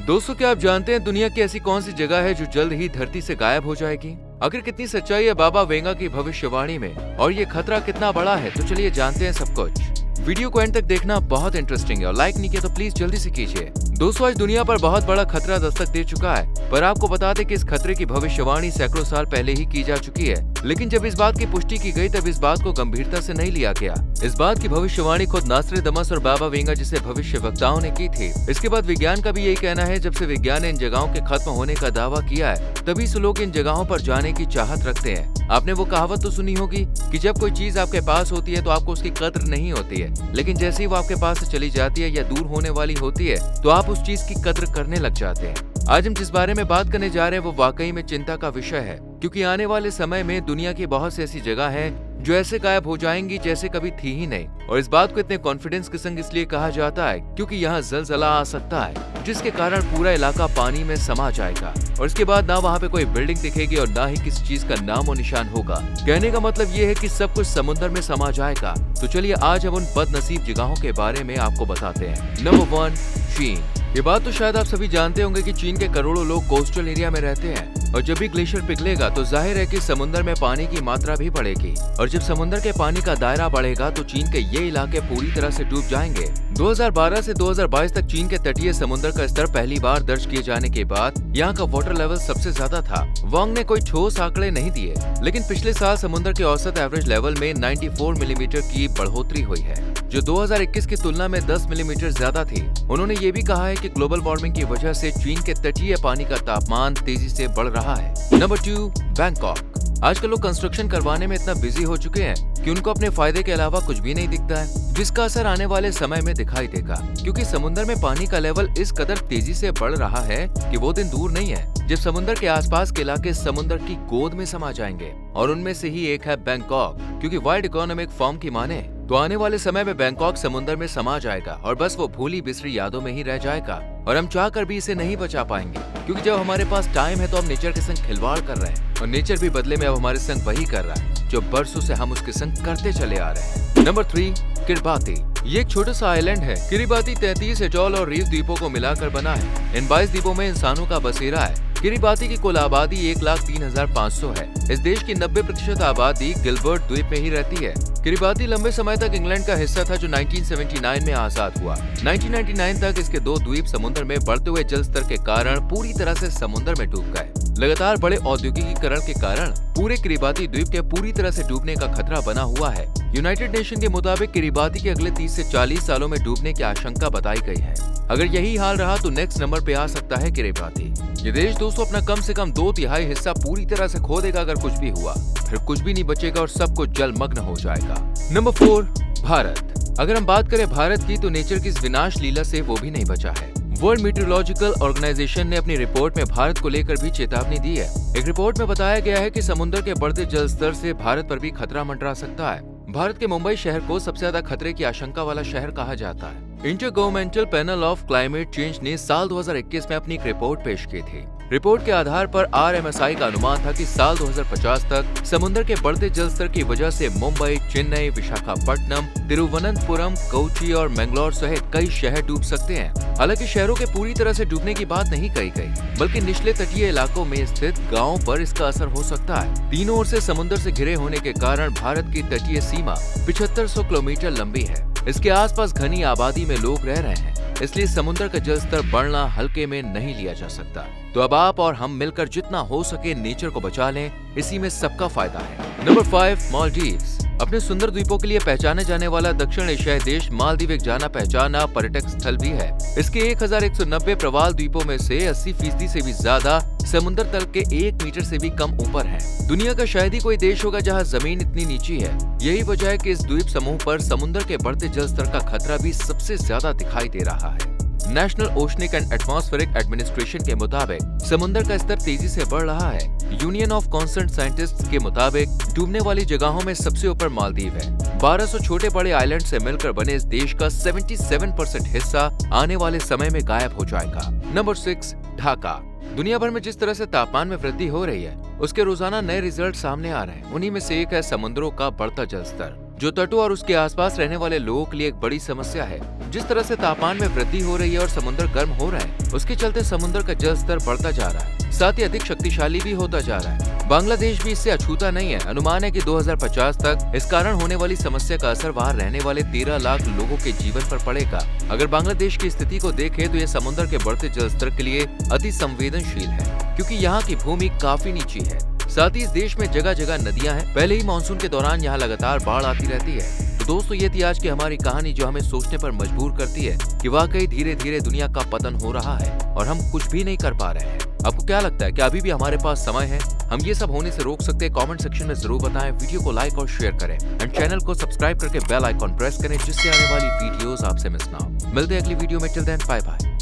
दोस्तों, क्या आप जानते हैं दुनिया की ऐसी कौन सी जगह है जो जल्द ही धरती से गायब हो जाएगी? आखिर कितनी सच्चाई है बाबा वेंगा की भविष्यवाणी में और ये खतरा कितना बड़ा है, तो चलिए जानते हैं सब कुछ। वीडियो को एंड तक देखना बहुत इंटरेस्टिंग है और लाइक नहीं किया तो प्लीज जल्दी से कीजिए। दोस्तों, आज दुनिया पर बहुत बड़ा खतरा दस्तक दे चुका है, पर आपको बता दें कि इस खतरे की भविष्यवाणी सैकड़ों साल पहले ही की जा चुकी है। लेकिन जब इस बात की पुष्टि की गई तब इस बात को गंभीरता से नहीं लिया गया। इस बात की भविष्यवाणी खुद नास्ट्रेडमस और बाबा वेंगा जैसे भविष्यवक्ताओं ने की थी। इसके बाद विज्ञान का भी यही कहना है, जब से विज्ञान ने इन जगहों के खत्म होने का दावा किया है, तभी से लोग इन जगहों पर जाने की चाहत रखते हैं। आपने वो कहावत तो सुनी होगी कि जब कोई चीज आपके पास होती है तो आपको उसकी कद्र नहीं होती है, लेकिन जैसे ही वो आपके पास से चली जाती है या दूर होने वाली होती है तो आप उस चीज की कद्र करने लग जाते हैं। आज हम जिस बारे में बात करने जा रहे हैं वो वाकई में चिंता का विषय है, क्योंकि आने वाले समय में दुनिया की बहुत सी ऐसी जगह हैं जो ऐसे गायब हो जाएंगी जैसे कभी थी ही नहीं। और इस बात को इतने कॉन्फिडेंस के संग इसलिए कहा जाता है क्योंकि यहाँ जलजला आ सकता है, जिसके कारण पूरा इलाका पानी में समा जाएगा और इसके बाद ना वहाँ पे कोई बिल्डिंग दिखेगी और ना ही किसी चीज का नाम और निशान होगा। कहने का मतलब ये है कि सब कुछ समुद्र में समा जाएगा। तो चलिए आज हम उन बदनसीब जगहों के बारे में आपको बताते हैं। नंबर 1, चीन। ये बात तो शायद आप सभी जानते होंगे कि चीन के करोड़ों लोग कोस्टल एरिया में रहते हैं और जब भी ग्लेशियर पिघलेगा तो जाहिर है कि समुद्र में पानी की मात्रा भी बढ़ेगी और जब समुद्र के पानी का दायरा बढ़ेगा तो चीन के ये इलाके पूरी तरह से डूब जाएंगे। 2012 से 2022 तक चीन के तटीय समुद्र का स्तर पहली बार दर्ज किए जाने के बाद यहाँ का वाटर लेवल सबसे ज्यादा था। वांग ने कोई ठोस आंकड़े नहीं दिए, लेकिन पिछले साल समुद्र के औसत एवरेज लेवल में 94 मिलीमीटर की बढ़ोतरी हुई है, जो 2021 की तुलना में 10 मिलीमीटर ज्यादा थी। उन्होंने ये भी कहा है कि ग्लोबल वार्मिंग की वजह से चीन के तटीय पानी का तापमान तेजी से बढ़ रहा है। Number 2, Bangkok. आजकल लोग कंस्ट्रक्शन करवाने में इतना बिजी हो चुके हैं कि उनको अपने फायदे के अलावा कुछ भी नहीं दिखता है, जिसका असर आने वाले समय में दिखाई देगा, क्योंकि समुद्र में पानी का लेवल इस कदर तेजी से बढ़ रहा है कि वो दिन दूर नहीं है जब समुद्र के आसपास के इलाके समुद्र की गोद में समा जाएंगे और उनमें से ही एक है बैंकॉक। क्योंकि वर्ल्ड इकोनॉमिक फोरम की माने तो आने वाले समय में बैंकॉक समुद्र में समा जाएगा और बस वो भूली बिसरी यादों में ही रह जाएगा और हम चाहकर भी इसे नहीं बचा पाएंगे, क्योंकि जब हमारे पास टाइम है तो हम नेचर के संग खिलवाड़ कर रहे हैं और नेचर भी बदले में अब हमारे संग वही कर रहा है जो बरसों से हम उसके संग करते चले आ रहे हैं। Number 3, Kiribati. ये एक छोटा सा आइलैंड है। किरिबाती 33 एटॉल और रीफ द्वीपों को मिलाकर बना है। इन 22 द्वीपों में इंसानों का बसेरा है। किरिबाती की कुल आबादी 1,03,500 है। इस देश की 90% आबादी गिलबर्ट द्वीप में ही रहती है। किरिबाती लंबे समय तक इंग्लैंड का हिस्सा था जो 1979 में आजाद हुआ। 1999 तक इसके 2 द्वीप समुद्र में बढ़ते हुए जल स्तर के कारण पूरी तरह से समुद्र में डूब गए। लगातार बड़े औद्योगिकीकरण के कारण पूरे किरिबाती द्वीप के पूरी तरह से डूबने का खतरा बना हुआ है। यूनाइटेड नेशन के मुताबिक किरिबाती के अगले 30 से 40 सालों में डूबने की आशंका बताई गई है। अगर यही हाल रहा तो नेक्स्ट नंबर पे आ सकता है किरिबाती। ये देश दोस्तों अपना कम से कम 2/3 हिस्सा पूरी तरह से खो देगा अगर कुछ भी हुआ, फिर कुछ भी नहीं बचेगा और सब कुछ जलमग्न हो जाएगा। नंबर 4, भारत। अगर हम बात करें भारत की तो नेचर की इस विनाश लीला से वो भी नहीं बचा है। वर्ल्ड मीटरोलॉजिकल ऑर्गेनाइजेशन ने अपनी रिपोर्ट में भारत को लेकर भी चेतावनी दी है। एक रिपोर्ट में बताया गया है कि समुद्र के बढ़ते जल स्तर से भारत पर भी खतरा मंडरा सकता है। भारत के मुंबई शहर को सबसे ज्यादा खतरे की आशंका वाला शहर कहा जाता है। Intergovernmental panel of climate change ने साल 2021 में अपनी एक रिपोर्ट पेश की थी। रिपोर्ट के आधार पर RMSI का अनुमान था कि साल 2050 तक समुद्र के बढ़ते जल स्तर की वजह से मुंबई, चेन्नई, विशाखापट्टनम, तिरुवनंतपुरम, कोची और मैंगलोर सहित कई शहर डूब सकते हैं। हालांकि शहरों के पूरी तरह से डूबने की बात नहीं कही गई, बल्कि निचले तटीय इलाकों में स्थित गाँवों पर इसका असर हो सकता है। तीनों ओर से समुद्र से घिरे होने के कारण भारत की तटीय सीमा 7500 किलोमीटर लंबी है। इसके आसपास घनी आबादी में लोग रह रहे हैं, इसलिए समुद्र का जल स्तर बढ़ना हल्के में नहीं लिया जा सकता। तो अब आप और हम मिलकर जितना हो सके नेचर को बचा लें, इसी में सबका फायदा है। नंबर 5, मालदीव्स। अपने सुंदर द्वीपों के लिए पहचाने जाने वाला दक्षिण एशियाई देश मालदीव एक जाना पहचाना पर्यटक स्थल भी है। इसके 1190 प्रवाल द्वीपों में से 80% से भी ज्यादा समुद्र तल के 1 मीटर से भी कम ऊपर हैं। दुनिया का शायद ही कोई देश होगा जहां जमीन इतनी नीची है। यही वजह है कि इस द्वीप समूह पर समुद्र के बढ़ते जल स्तर का खतरा भी सबसे ज्यादा दिखाई दे रहा है। National oceanic and atmospheric administration के मुताबिक समुद्र का स्तर तेजी से बढ़ रहा है। यूनियन ऑफ कॉन्सर्न साइंटिस्ट्स के मुताबिक डूबने वाली जगहों में सबसे ऊपर मालदीव है। 1200 छोटे बड़े आइलैंड से मिलकर बने इस देश का 77% हिस्सा आने वाले समय में गायब हो जाएगा। नंबर 6, ढाका। दुनिया भर में जिस तरह से तापमान में वृद्धि हो रही है, उसके रोजाना नए रिजल्ट सामने आ रहे हैं। उन्हीं में से एक है समुद्रों का बढ़ता जल स्तर, जो तटों और उसके आसपास रहने वाले लोगों के लिए एक बड़ी समस्या है। जिस तरह से तापमान में वृद्धि हो रही है और समुद्र गर्म हो रहा है, उसके चलते समुद्र का जल स्तर बढ़ता जा रहा है, साथ ही अधिक शक्तिशाली भी होता जा रहा है। बांग्लादेश भी इससे अछूता नहीं है। अनुमान है कि 2050 तक इस कारण होने वाली समस्या का असर वहाँ रहने वाले 13 लाख लोगों के जीवन पर पड़ेगा। अगर बांग्लादेश की स्थिति को देखें तो यह समुद्र के बढ़ते जल स्तर के लिए अति संवेदनशील है, क्योंकि यहाँ की भूमि काफी नीची है। साथ ही इस देश में जगह जगह नदियां हैं। पहले ही मानसून के दौरान यहाँ लगातार बाढ़ आती रहती है। तो दोस्तों, ये थी आज की हमारी कहानी, जो हमें सोचने पर मजबूर करती है कि वाकई धीरे धीरे दुनिया का पतन हो रहा है और हम कुछ भी नहीं कर पा रहे हैं। आपको क्या लगता है कि अभी भी हमारे पास समय है? हम ये सब होने से रोक सकते हैं? कमेंट सेक्शन में जरूर बताएं। वीडियो को लाइक और शेयर करें एंड चैनल को सब्सक्राइब करके बेल आइकॉन प्रेस करें, जिससे आने वाली वीडियोस आपसे मिस ना हो। मिलते हैं अगली वीडियो में। Till then bye bye.